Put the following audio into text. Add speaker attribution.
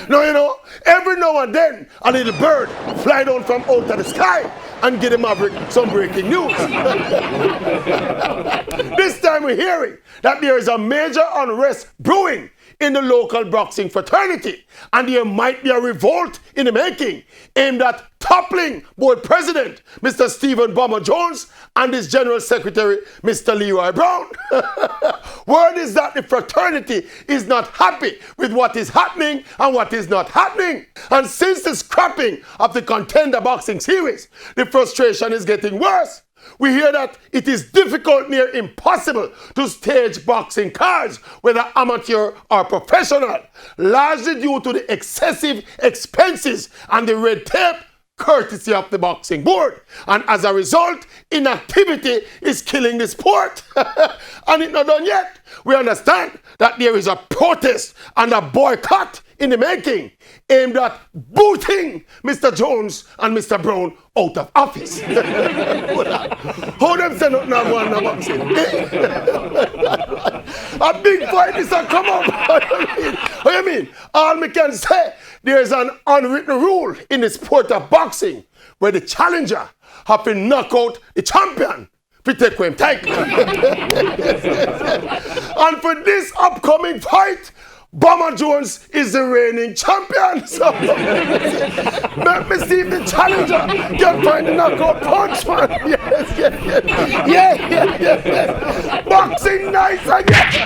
Speaker 1: No, you know, every now and then, a little bird fly down from out of the sky and give the Maverick some breaking news. This time we're hearing that there is a major unrest brewing in the local boxing fraternity, and there might be a revolt in the making aimed at toppling board president Mr. Stephen Bomber Jones and his general secretary Mr. Leroy Brown. Word is that the fraternity is not happy with what is happening and what is not happening. And since the scrapping of the Contender Boxing Series, the frustration is getting worse. We hear that it is difficult, near impossible, to stage boxing cards, whether amateur or professional, largely due to the excessive expenses and the red tape courtesy of the boxing board. And as a result, inactivity is killing the sport. And it's not done yet. We understand that there is a protest and a boycott in the making aimed at booting Mr. Jones and Mr. Brown out of office. How them say nothing on one boxing? A big fight is a come up. What you mean? All me can say, there is an unwritten rule in the sport of boxing where the challenger have to knock out the champion to take him title. And for this upcoming fight, Bomber Jones is the reigning champion. So let me see if the challenger can find the knockout punch, man. Yes. Boxing nice again.